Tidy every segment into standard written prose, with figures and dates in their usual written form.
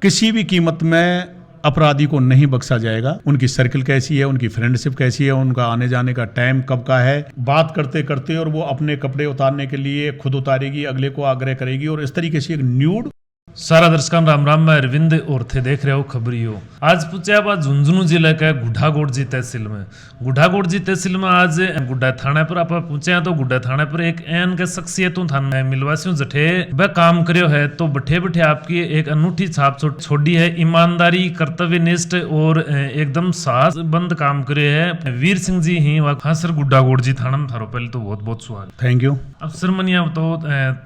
किसी भी कीमत में अपराधी को नहीं बख्शा जाएगा। उनकी सर्किल कैसी है, उनकी फ्रेंडशिप कैसी है, उनका आने जाने का टाइम कब का है, बात करते करते और वो अपने कपड़े उतारने के लिए खुद उतारेगी, अगले को आग्रह करेगी और इस तरीके से एक न्यूड। सारा दर्शकों राम राम, मैं अरविंद और थे देख रहे हो खबरियो। आज पूछा बात झुंझुनू जिले के गुड्डागोड़जी तहसील में। गुड्डागोड़जी तहसील में आज गुड्डा थाने पर आप पूछे तो गुड्डा थाने पर एक एन के शख्सियतों थाने मिलवासियों जठे वह काम करियो है तो बठे बठे आपकी एक अनूठी छाप छोड़ी है। ईमानदारी, कर्तव्यनिष्ठ और एकदम साहस बंद काम करे है वीर सिंह जी ही। हाँ सर, गुड्डागोड़जी थाना में थारो पहले तो बहुत बहुत स्वागत। Thank you. अब सर मनिया तो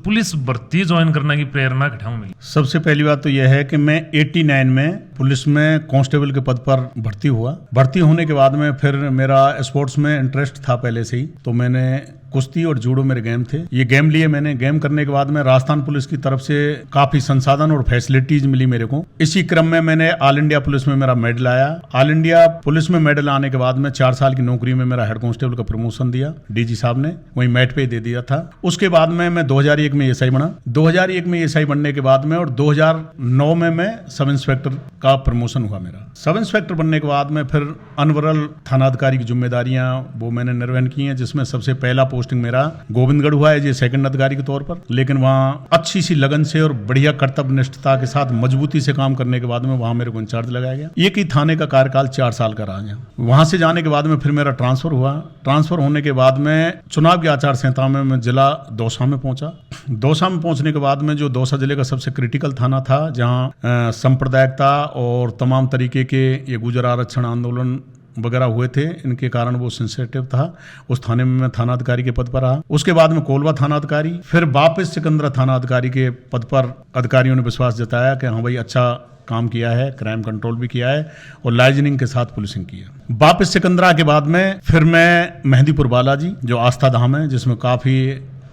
पुलिस भर्ती ज्वाइन करने की प्रेरणा कठाऊ मिली। सबसे पहली बात तो यह है कि मैं 89 में पुलिस में कांस्टेबल के पद पर भर्ती हुआ। भर्ती होने के बाद में फिर मेरा स्पोर्ट्स में इंटरेस्ट था पहले से ही, तो मैंने कुश्ती और जूडो मेरे गेम थे। ये गेम लिए मैंने। गेम करने के बाद में राजस्थान पुलिस की तरफ से काफी संसाधन और फैसिलिटीज मिली मेरे को। इसी क्रम में मैंने ऑल इंडिया पुलिस में मेरा मेडल आया। ऑल इंडिया पुलिस में मेडल आने के बाद में 4 साल की नौकरी में मेरा हेड कांस्टेबल का प्रमोशन दिया डीजी साहब ने, वही मैट पे दे दिया था। उसके बाद में मैं 2001 में एसआई बना। 2001 में एसआई बनने के बाद में और 2009 में मैं सब इंस्पेक्टर का प्रमोशन हुआ मेरा। सब इंस्पेक्टर बनने के बाद में फिर अनवरल थानाधिकारी की जिम्मेदारियां वो मैंने निर्वहन की हैं, जिसमें सबसे पहला पोस्टिंग मेरा गोविंदगढ़ हुआ है जी, सेकंड अधिकारी के तौर पर। लेकिन वहाँ अच्छी सी लगन से और बढ़िया कर्तव्य निष्ठता के साथ मजबूती से काम करने के बाद में वहाँ मेरे को इंचार्ज लगाया गया। एक ही थाने का कार्यकाल 4 साल का रहा। वहां से जाने के बाद में फिर मेरा ट्रांसफर हुआ। ट्रांसफर होने के बाद में चुनाव की आचार संहिता में मैं जिला दौसा में पहुंचा। दौसा में पहुंचने के बाद में जो दौसा जिले का सबसे क्रिटिकल थाना था, जहाँ सांप्रदायिकता और तमाम तरीके के ये गुर्जर आरक्षण आंदोलन वगैरह हुए थे, इनके कारण वो सेंसिटिव था, उस थाने में मैं थानाधिकारी के पद पर रहा। उसके बाद में कोलवा थानाधिकारी, फिर वापस सिकंदरा थानाधिकारी के पद पर अधिकारियों ने विश्वास जताया कि हाँ भाई अच्छा काम किया है, क्राइम कंट्रोल भी किया है और लाइजनिंग के साथ पुलिसिंग किया। वापस सिकंदरा के बाद में फिर मैं मेहंदीपुर बालाजी जो आस्था धाम है, जिसमें काफ़ी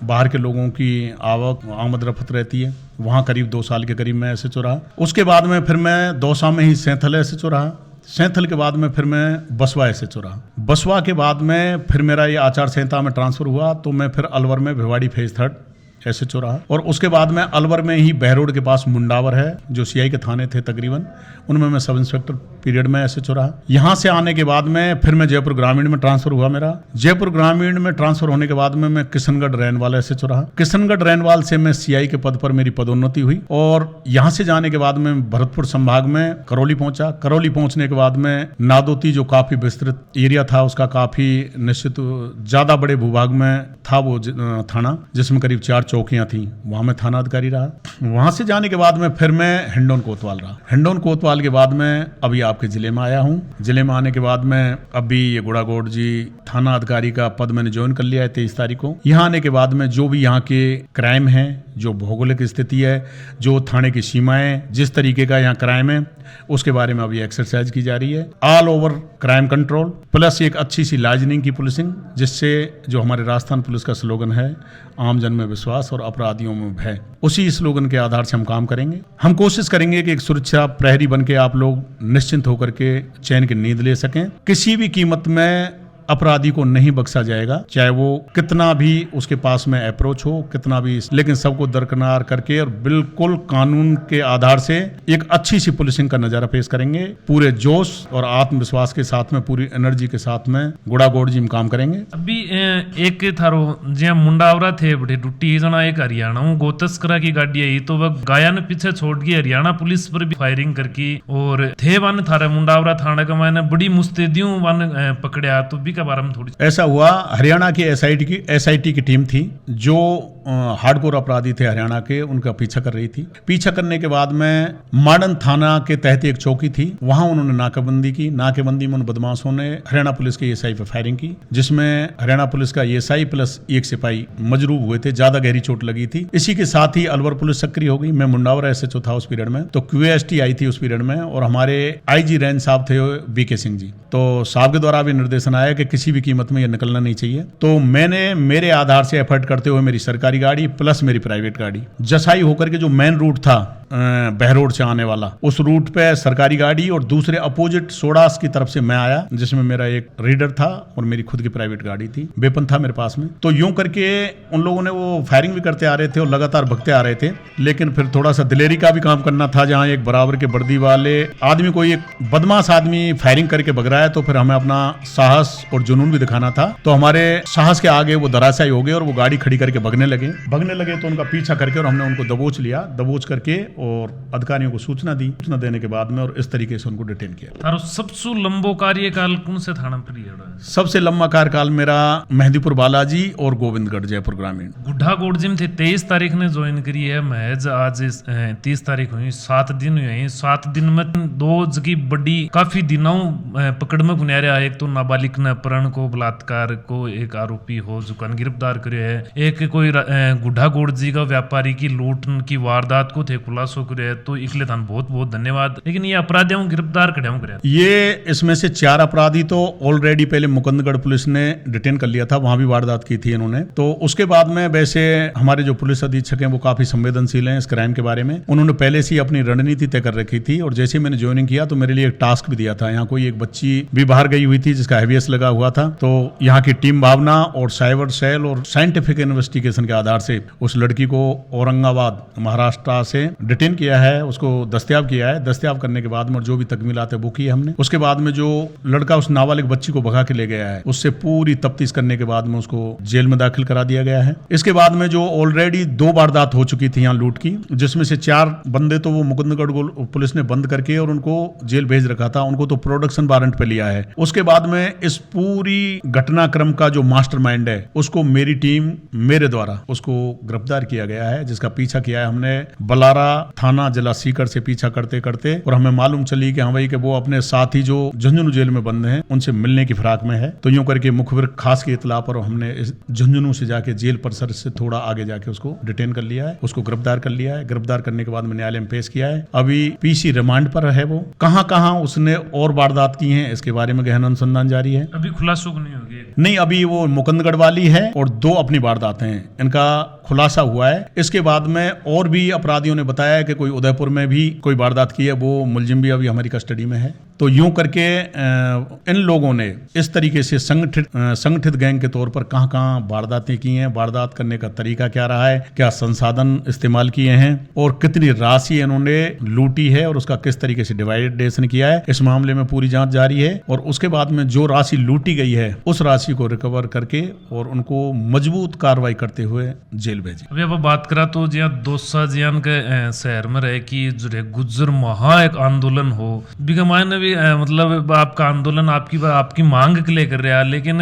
बाहर के लोगों की आमद रफ्त रहती है, वहाँ करीब 2 साल के करीब मैं एसएचओ रहा। उसके बाद में फिर मैं दौसा में ही सैंथल एसएचओ रहा। सैंथल के बाद में फिर मैं बसवा एसएचओ रहा। बसवा के बाद में फिर मेरा ये आचार संहिता में ट्रांसफर हुआ, तो मैं फिर अलवर में भिवाड़ी फेज 3 एसएचओ रहा। और उसके बाद में अलवर में ही बहरोड के पास मुंडावर है, जो सीआई के थाने थे तकरीबन, उनमें मैं सब इंस्पेक्टर पीरियड में एसएचओ रहा। यहाँ से आने के बाद में फिर मैं जयपुर ग्रामीण में ट्रांसफर हुआ मेरा। जयपुर ग्रामीण में ट्रांसफर होने के बाद में मैं किशनगढ़ रैनवाल एसएचओ रहा। किशनगढ़ रैनवाल से मैं सीआई के पद पर मेरी पदोन्नति हुई और यहाँ से जाने के बाद में भरतपुर संभाग में करौली पहुंचा। करौली पहुंचने के बाद में नादोती जो काफी विस्तृत एरिया था, उसका काफी निश्चित ज्यादा बड़े भूभाग में था वो थाना, जिसमें करीब 4 चौकियां थी, वहां मैं थानाधिकारी रहा। वहां से जाने के बाद में फिर मैं हिंडौन कोतवाल रहा। हिंडौन कोतवाल के बाद में अभी आपके जिले में आया हूँ। जिले में आने के बाद में अभी ये गुड़ागोड़जी थाना अधिकारी का पद मैंने ज्वाइन कर लिया है 23 तारीख को। यहाँ आने के बाद में जो भी यहाँ के क्राइम है, जो भौगोलिक स्थिति है, जो थाने की सीमाएं, जिस तरीके का यहाँ क्राइम है, उसके बारे में अभी एक्सरसाइज की जा रही है। All over crime control plus एक अच्छी सी लाइजनिंग की पुलिसिंग, जिससे जो हमारे राजस्थान पुलिस का स्लोगन है, आम जन में विश्वास और अपराधियों में भय, उसी स्लोगन के आधार से हम काम करेंगे। हम कोशिश करेंगे कि एक सुरक्षा प्रहरी बन के आप लोग निश्चिंत होकर के चैन की नींद ले सकें। किसी भी कीमत में अपराधी को नहीं बख्शा जाएगा, चाहे वो कितना भी उसके पास में अप्रोच हो, कितना भी, लेकिन सबको दरकिनार करके और बिल्कुल कानून के आधार से एक अच्छी सी पुलिसिंग का नजारा पेश करेंगे। पूरे जोश और आत्मविश्वास के साथ में, पूरी एनर्जी के साथ में गुड़ागोड़जी में काम करेंगे। अभी एक थारो जिया मुंडावरा थे बड़े टूटी जना, एक हरियाणा गोतस्करा की गाड़ी आई तो वह गाया ने पीछे छोड़ के हरियाणा पुलिस पर भी फायरिंग करके और थे वन थारे मुंडावरा थाना का मैंने बड़ी मुस्तैदियों वन पकड़या। तो भी बारे में थोड़ी ऐसा हुआ, हरियाणा की एसआईटी की टीम थी जो हार्डकोर अपराधी थे हरियाणा के, उनका पीछा कर रही थी। पीछा करने के बाद में माडन थाना के तहत एक चौकी थी, वहां उन्होंने नाकाबंदी की। नाकेबंदी में उन बदमाशों ने हरियाणा पुलिस के एसआई पर फायरिंग की, जिसमें हरियाणा पुलिस का एसआई प्लस एक सिपाही मजरूब हुए थे, ज्यादा गहरी चोट लगी थी। इसी के साथ ही अलवर पुलिस सक्रिय हो गई। मैं मुंडावरा एसएचओ था उस पीरियड में, तो क्यूएसटी आई थी उस पीरियड में, और हमारे आईजी रेंज साहब थे बीके सिंह जी। तो साहब के द्वारा भी निर्देशन आया कि किसी भी कीमत में ये निकलना नहीं चाहिए। तो मैंने मेरे आधार से एफर्ट करते हुए मेरी सरकारी गाड़ी प्लस मेरी प्राइवेट गाड़ी, जसाई होकर के जो मेन रूट था बहरोड से आने वाला, उस रूट पे सरकारी गाड़ी और दूसरे अपोजिट सोडास की तरफ से मैं आया, जिसमें मेरा एक रीडर था और मेरी खुद की प्राइवेट गाड़ी थी, वेपन था मेरे पास में। तो यूं करके उन लोगों ने वो फायरिंग भी करते आ रहे थे और लगातार भगते आ रहे थे, लेकिन फिर थोड़ा सा दिलेरी का भी काम करना था। जहां एक बराबर के वर्दी वाले आदमी, कोई एक बदमाश आदमी फायरिंग करके भग रहा है, तो फिर हमें अपना साहस और जुनून भी दिखाना था। तो हमारे साहस के आगे वो धराशायी हो गए और वो गाड़ी खड़ी करके भगने लगे तो उनका पीछा करके और हमने उनको दबोच लिया, दबोच करके और अधिकारियों को सूचना दी। सूचना देने के बाद में और इस तरीके से उनको डिटेन किया। तारो सबसे लंबो कार्यकाल कौन से थाना पर है? सबसे लंबा कार्यकाल मेरा मेहंदीपुर बालाजी और गोविंदगढ़ जयपुर ग्रामीण। गुड्ढागोड़ जिम थे 23 तारीख ने ज्वाइन करी है, महज आज 30 तारीख हुई, 7 दिन हुए हैं। 7 दिन में 2 जगह बड़ी काफी दिनों पकड़ में गुनहरा है। एक तो नाबालिग ने अपहरण को, बलात्कार को एक आरोपी हो जुकान गिरफ्तार करे है। एक कोई गुड्ढागोड़ जी का व्यापारी की लूट की वारदात को थे खुलासो करे है। तो इकले थान बहुत बहुत धन्यवाद। लेकिन ये अपराधियों गिरफ्तार करे ये इसमें से 4 अपराधी तो ऑलरेडी पहले मुकुंदगढ़ पुलिस ने डिटेन कर लिया था, वहां भी वारदात की थी इन्होंने। तो उसके बाद में वैसे हमारे जो पुलिस अधीक्षक हैं वो काफी संवेदनशील हैं इस क्राइम के बारे में। उन्होंने पहले से ही अपनी रणनीति तय कर रखी थी और जैसे मैंने ज्वाइनिंग किया तो मेरे लिए एक टास्क भी दिया था। यहाँ कोई एक बच्ची भी बाहर गई हुई थी जिसका हैवियस लगा हुआ था। तो यहाँ की टीम भावना और साइबर सेल और साइंटिफिक इन्वेस्टिगेशन के आधार से उस लड़की को औरंगाबाद महाराष्ट्र से डिटेन किया है, उसको दस्तयाब किया है। दस्तयाब करने के बाद में जो भी तकमीलात है वो की है हमने। उसके बाद में जो लड़का उस नाबालिग बच्ची को भगा के ले गया है, उससे पूरी तफ्तीश करने के बाद में उसको जेल में दाखिल करा दिया गया है। इसके बाद में जो ऑलरेडी 2 वारदात हो चुकी थी यहाँ लूट की, जिसमें से 4 बंदे तो वो मुकुंदगढ़ पुलिस ने बंद करके और उनको जेल भेज रखा था, उनको तो प्रोडक्शन वारंट पे लिया है। उसके बाद में इस पूरी घटनाक्रम का जो मास्टरमाइंड है उसको मेरी टीम मेरे द्वारा उसको गिरफ्तार किया गया है, जिसका पीछा किया है हमने बलारा थाना जिला सीकर से पीछा करते करते। और हमें मालूम चली कि हाँ भाई कि वो अपने साथी जो झुंझुनू जेल में बंद हैं उनसे मिलने की फिराक में है। तो यूं करके मुखबिर खास की इतला पर हमने इस झुंझुनू से जाके जेल परिसर से थोड़ा आगे जाके उसको डिटेन कर लिया है, उसको गिरफ्तार कर लिया है। गिरफ्तार करने के बाद में न्यायालय में पेश किया है। अभी पीसी रिमांड पर है। वो कहां कहां उसने और वारदात की हैं इसके बारे में गहन अनुसंधान जारी है। अभी खुलासा नहीं होगी? नहीं, अभी वो मुकुंदगढ़ वाली है और 2 अपनी वारदातें हैं, इनका खुलासा हुआ है। इसके बाद में और भी अपराधियों ने बताया कि कोई उदयपुर में भी कोई वारदात की है, वो मुलजिम भी अभी हमारी कस्टडी में है। तो यूं करके इन लोगों ने इस तरीके से संगठित गैंग के तौर पर कहां वारदातें की हैं, वारदात करने का तरीका क्या रहा है, क्या संसाधन इस्तेमाल किए हैं और कितनी राशि इन्होंने लूटी है और उसका किस तरीके से डिवाइडेशन किया है, इस मामले में पूरी जांच जारी है। और उसके बाद में जो राशि लूटी गई है उस राशि को रिकवर करके और उनको मजबूत कार्रवाई करते हुए जेल भेजे। अभी अब बात करा तो जिया दोसा जियान के शहर में रहे कि जो गुज्जर महा एक आंदोलन हो, बिगमाने भी मतलब आपका आंदोलन आपकी मांग के लिए कर रहा है, लेकिन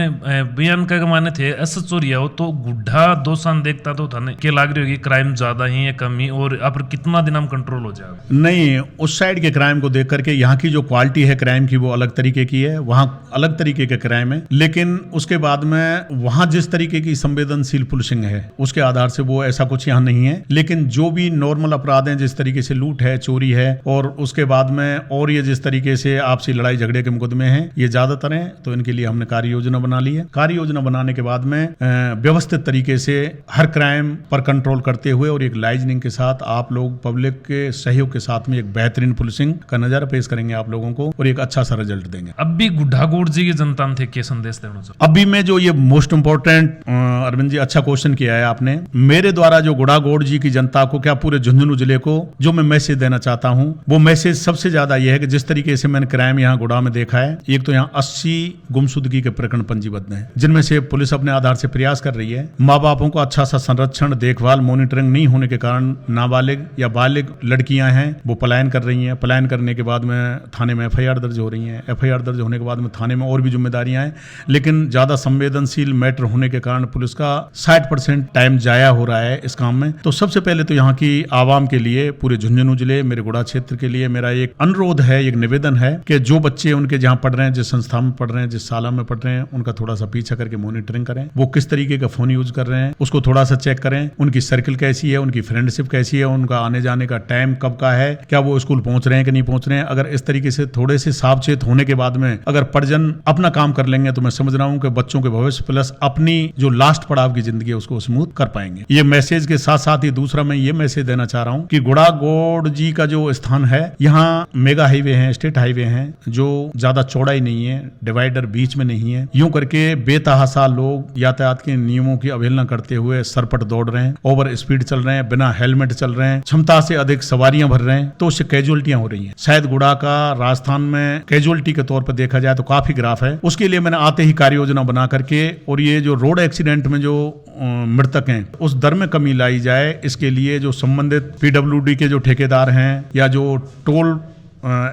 बयान का माने थे ऐसा चोरिया हो तो गुड्ढा दोसान देखता तो थाने के लाग रही होगी क्राइम ज्यादा ही है कमी, और आप कितना दिन हम कंट्रोल हो जाएगा? नहीं, उस साइड के क्राइम को देख करके यहाँ की जो क्वालिटी है क्राइम की वो अलग तरीके की है, वहाँ अलग तरीके के क्राइम है। लेकिन उसके बाद में वहाँ जिस तरीके की संवेदनशील पुलिसिंग है उसके आधार से वो ऐसा कुछ यहाँ नहीं है। लेकिन जो भी नॉर्मल अपराध हैं, जिस तरीके से लूट है, चोरी है और उसके बाद में और ये जिस तरीके से आपसी लड़ाई झगड़े के मुकदमे हैं, ये ज्यादातर हैं। तो इनके लिए हमने कार्य योजना बना ली है। कार्य योजना बनाने के बाद में व्यवस्थित तरीके से हर क्राइम पर कंट्रोल करते हुए और एक लाइजनिंग के साथ आप लोग पब्लिक के सहयोग के साथ में एक बेहतरीन पुलिसिंग का नजारा पेश करेंगे आप लोगों को और एक अच्छा सा रिजल्ट देंगे। अब भी गुड्ढागोड़ जी की जनता थे क्या संदेश देना चाहिए? अभी मैं जो ये मोस्ट इंपोर्टेंट अरविंद जी अच्छा क्वेश्चन किया है आपने। मेरे द्वारा जो गुड्ढागोड़ जी की जनता को, क्या पूरे झुंझुनू जिले को जो मैं मैसेज देना चाहता हूं, वो मैसेज सबसे ज्यादा ये है कि जिस तरीके से मैंने क्राइम यहाँ गुड़ा में देखा है, एक तो यहाँ 80 गुमशुदगी के प्रकरण पंजीबद्ध हैं, जिनमें से पुलिस अपने आधार से प्रयास कर रही है। माँ बापों को अच्छा सा संरक्षण, देखभाल, मॉनिटरिंग नहीं होने के कारण नाबालिग या बालिग लड़कियां हैं वो पलायन कर रही हैं। पलायन करने के बाद में थाने में FIR दर्ज हो रही हैं। FIR दर्ज होने के बाद में थाने में और भी जिम्मेदारियां हैं, लेकिन ज्यादा संवेदनशील मैटर होने के कारण पुलिस का 60% टाइम जाया ज़ाया हो रहा है इस काम में। तो सबसे पहले तो यहाँ की आवाम के लिए, पूरे झुंझुनू जिले, मेरे गुड़ा क्षेत्र के लिए मेरा एक अनुरोध है, एक निवेदन है कि जो बच्चे उनके जहाँ पढ़ रहे हैं, जिस संस्था में पढ़ रहे हैं, जिस साला में पढ़ रहे हैं, उनका थोड़ा सा पीछा करके मॉनिटरिंग करें। वो किस तरीके का फोन यूज कर रहे हैं उसको थोड़ा सा चेक करें। उनकी सर्किल कैसी है, उनकी फ्रेंडशिप कैसी है, उनका आने जाने का टाइम कब का है, क्या वो स्कूल पहुंच रहे हैं कि नहीं पहुंच रहे हैं। अगर इस तरीके से थोड़े से सावचेत होने के बाद में अगर परिजन अपना काम कर लेंगे तो मैं समझ रहा हूं कि बच्चों के भविष्य प्लस अपनी जो लास्ट पड़ाव की जिंदगी है उसको स्मूथ कर पाएंगे। ये मैसेज के साथ साथ ही दूसरा मैं ये मैसेज देना चाह रहा हूं कि गुड़ागोड़ जी का जो स्थान है, यहाँ मेगा हाईवे है, स्टेट हाईवे है, जो ज्यादा चौड़ाई नहीं है, डिवाइडर बीच में नहीं है। यूं करके बेतहासा लोग यातायात के नियमों की अवहेलना करते हुए सरपट दौड़ रहे हैं, ओवर स्पीड चल रहे हैं, बिना हेलमेट चल रहे हैं, क्षमता से अधिक सवारियां भर रहे हैं, तो उससे कैजुअलिटियां हो रही हैं। शायद गुड़ा का राजस्थान में कैजुअलिटी के तौर पर देखा जाए तो काफी ग्राफ है। उसके लिए मैंने आते ही कार्य योजना बना करके और ये जो रोड एक्सीडेंट में जो मृतक हैं उस दर में कमी लाई जाए, इसके लिए जो संबंधित पीडब्ल्यूडी के जो ठेकेदार हैं या जो टोल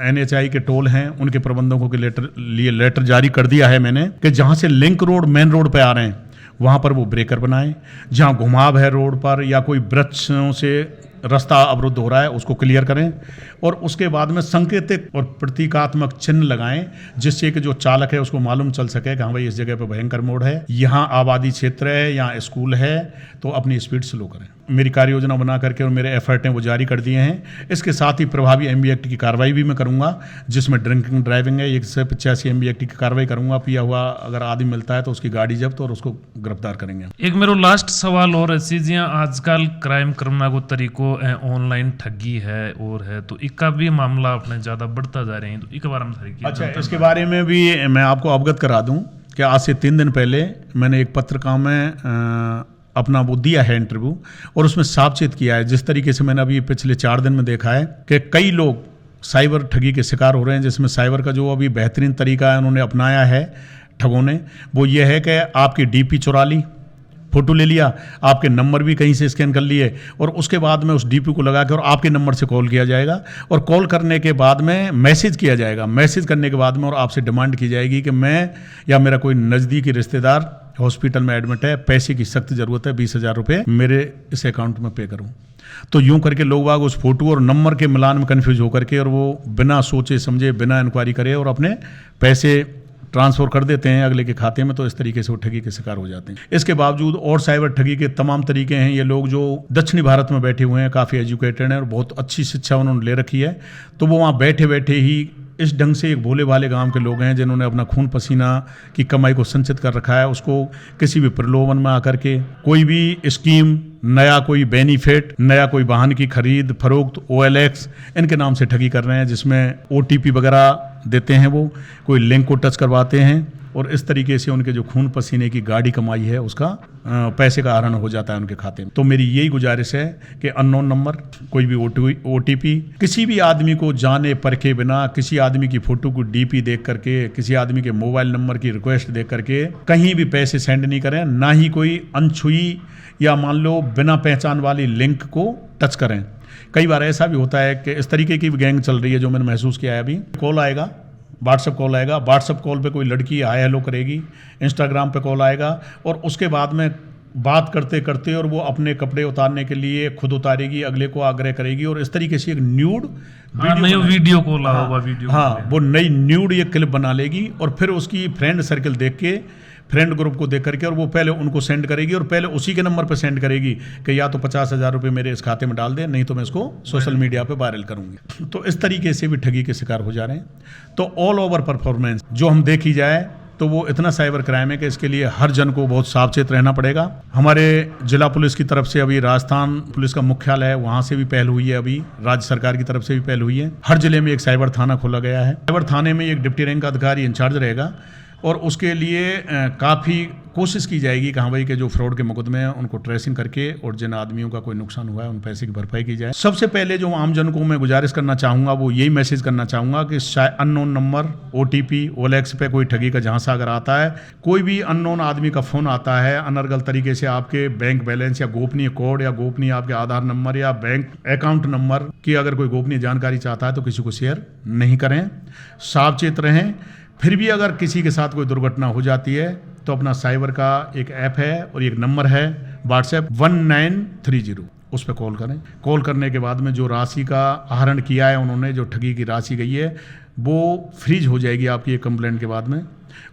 NHI के टोल हैं उनके प्रबंधकों के लिए लेटर जारी कर दिया है मैंने कि जहां से लिंक रोड मेन रोड पे आ रहे हैं वहां पर वो ब्रेकर बनाएं। जहां घुमाव है रोड पर या कोई वृक्षों से रास्ता अवरुद्ध हो रहा है उसको क्लियर करें और उसके बाद में सांकेतिक और प्रतीकात्मक चिन्ह लगाएं जिससे कि जो चालक है उसको मालूम चल सके कि हाँ भाई इस जगह पे भयंकर मोड़ है, यहाँ आबादी क्षेत्र है, यहाँ स्कूल है, तो अपनी स्पीड स्लो करें। मेरी कार्य योजना बना करके और मेरे एफर्ट हैं वो जारी कर दिए हैं। इसके साथ ही प्रभावी MB एक्ट की कार्रवाई भी मैं करूंगा, जिसमें ड्रिंकिंग ड्राइविंग है 185 MB एक्ट की कार्रवाई करूंगा। पिया हुआ अगर आदमी मिलता है तो उसकी गाड़ी जब्त और उसको गिरफ्तार करेंगे। एक मेरो लास्ट सवाल और ऐसी जियां आजकल क्राइम करना को तरीको ऑनलाइन ठगी है और है, तो इसका भी मामला अपने ज्यादा बढ़ता जा रहे हैं, तो इसके बारे में सारी अच्छा, इसके बारे में भी मैं आपको अवगत करा दूं कि आज से 3 दिन पहले मैंने एक पत्रिका में अपना वो दिया है इंटरव्यू और उसमें सावचेत किया है। जिस तरीके से मैंने अभी पिछले 4 दिन में देखा है कि कई लोग साइबर ठगी के शिकार हो रहे हैं, जिसमें साइबर का जो अभी बेहतरीन तरीका है उन्होंने अपनाया है ठगों ने, वो ये है कि आपकी DP चुरा ली, फोटो ले लिया, आपके नंबर भी कहीं से स्कैन कर लिए और उसके बाद में उस DP को लगा के और आपके नंबर से कॉल किया जाएगा और कॉल करने के बाद में मैसेज किया जाएगा। मैसेज करने के बाद में और आपसे डिमांड की जाएगी कि मैं या मेरा कोई नज़दीकी रिश्तेदार हॉस्पिटल में एडमिट है, पैसे की सख्त ज़रूरत है, 20,000 रुपये मेरे इस अकाउंट में पे करूँ। तो यूं करके लोग बाग उस फोटो और नंबर के मिलान में कन्फ्यूज होकर के और वो बिना सोचे समझे, बिना इंक्वायरी करे और अपने पैसे ट्रांसफर कर देते हैं अगले के खाते में। तो इस तरीके से वो ठगी के शिकार हो जाते हैं। इसके बावजूद और साइबर ठगी के तमाम तरीके हैं। ये लोग जो दक्षिणी भारत में बैठे हुए हैं, काफ़ी एजुकेटेड हैं और बहुत अच्छी शिक्षा उन्होंने ले रखी है, तो वो वहाँ बैठे बैठे ही इस ढंग से एक भोले भाले गांव के लोग हैं जिन्होंने अपना खून पसीना की कमाई को संचित कर रखा है, उसको किसी भी प्रलोभन में आकर के कोई भी स्कीम, नया कोई बेनिफिट, नया कोई वाहन की खरीद फरोख्त, OLX इनके नाम से ठगी कर रहे हैं, जिसमें OTP वगैरह देते हैं, वो कोई लिंक को टच करवाते हैं और इस तरीके से उनके जो खून पसीने की गाड़ी कमाई है उसका पैसे का आहरण हो जाता है उनके खाते में। तो मेरी यही गुजारिश है कि अननोन नंबर, कोई भी OTP किसी भी आदमी को जाने परखे बिना, किसी आदमी की फोटो को DP देख करके, किसी आदमी के मोबाइल नंबर की रिक्वेस्ट देख करके कहीं भी पैसे सेंड नहीं करें, ना ही कोई अनछुई या मान लो बिना पहचान वाली लिंक को टच करें। कई बार ऐसा भी होता है कि इस तरीके की गैंग चल रही है जो मैंने महसूस किया है। अभी कॉल आएगा, व्हाट्सअप कॉल आएगा, व्हाट्सअप कॉल पे कोई लड़की हाय हेलो करेगी, इंस्टाग्राम पे कॉल आएगा और उसके बाद में बात करते करते और वो अपने कपड़े उतारने के लिए खुद उतारेगी, अगले को आग्रह करेगी और इस तरीके से एक न्यूड वीडियो कॉल होगा, वीडियो, हाँ, वो नई न्यूड ये क्लिप बना लेगी और फिर उसकी फ्रेंड सर्कल देख के, फ्रेंड ग्रुप को देख करके और वो पहले उनको सेंड करेगी और पहले उसी के नंबर पर सेंड करेगी कि या तो 50,000 रुपये मेरे इस खाते में डाल दे, नहीं तो मैं इसको सोशल मीडिया पे वायरल करूंगी। तो इस तरीके से भी ठगी के शिकार हो जा रहे हैं। तो ऑल ओवर परफॉर्मेंस जो हम देखी जाए तो वो इतना साइबर क्राइम है कि इसके लिए हर जन को बहुत सावचेत रहना पड़ेगा। हमारे जिला पुलिस की तरफ से अभी राजस्थान पुलिस का मुख्यालय है, वहाँ से भी पहल हुई है, अभी राज्य सरकार की तरफ से भी पहल हुई है। हर जिले में एक साइबर थाना खोला गया है। साइबर थाने में एक डिप्टी रैंक का अधिकारी इंचार्ज रहेगा और उसके लिए काफ़ी कोशिश की जाएगी कि हाँ भाई के जो फ्रॉड के मुकदमे हैं उनको ट्रेसिंग करके और जिन आदमियों का कोई नुकसान हुआ है उन पैसे की भरपाई की जाए। सबसे पहले जो आम जन को मैं गुजारिश करना चाहूँगा वो यही मैसेज करना चाहूँगा कि अननोन नंबर, OTP, OLX पे कोई ठगी का झांसा अगर आता है, कोई भी अननोन आदमी का फ़ोन आता है अनर्गल तरीके से आपके बैंक बैलेंस या गोपनीय कोड या गोपनीय आपके आधार नंबर या बैंक अकाउंट नंबर की अगर कोई गोपनीय जानकारी चाहता है तो किसी को शेयर नहीं करें, सावचेत रहें। फिर भी अगर किसी के साथ कोई दुर्घटना हो जाती है तो अपना साइबर का एक ऐप है और एक नंबर है व्हाट्सएप 1930 उस पर कॉल करें। कॉल करने के बाद में जो राशि का आहरण किया है उन्होंने, जो ठगी की राशि गई है, वो फ्रीज हो जाएगी आपकी ये कंप्लेंट के बाद में,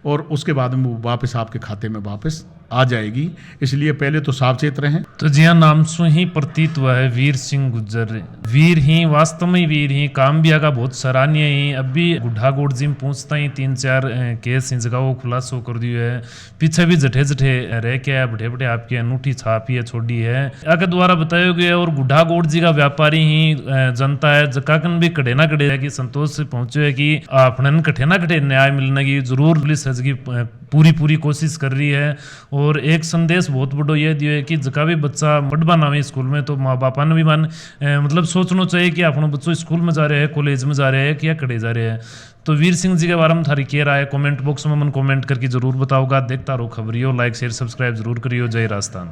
और उसके बाद में वो वापस आपके खाते में वापस आ जाएगी। इसलिए पहले तो सावचेत रहें। तो जी हाँ, नाम से ही प्रतीत हुआ है वीर सिंह गुज्जर, वीर ही, वास्तव में वीर ही, काम भी आगा बहुत सराहनीय ही। अभी गुढ़ागोड़ जी में पूछता ही 3-4 केस इन जगह वो खुलासो कर दियो है। पीछे भी जठे जठे रह के बड़े बड़े आपकी अनूठी छाप ही छोड़ी है आगे द्वारा बताया गया। और गुढ़ागोड़ जी का व्यापारी ही जनता है जकाकन भी कड़े ना कड़े है कि संतोष से पहुंचे है कि अपने कठे ना कठे न्याय मिलने की जरूर पुलिस की पूरी कोशिश कर रही है। और एक संदेश बहुत बड़ो ये दियो है कि जका भी बच्चा पढ़वा ना हुई स्कूल में, तो माँ बापा ने भी मतलब सोचना चाहिए कि अपना बच्चों स्कूल में जा रहे हैं, कॉलेज में जा रहे हैं कि या कड़े जा रहे हैं। तो वीर सिंह जी के बारे में थारी क्या राय है, कमेंट बॉक्स में मन कमेंट करके जरूर बताओगा। देखता रहो खबरियो, लाइक शेयर सब्सक्राइब जरूर करियो। जय राजस्थान।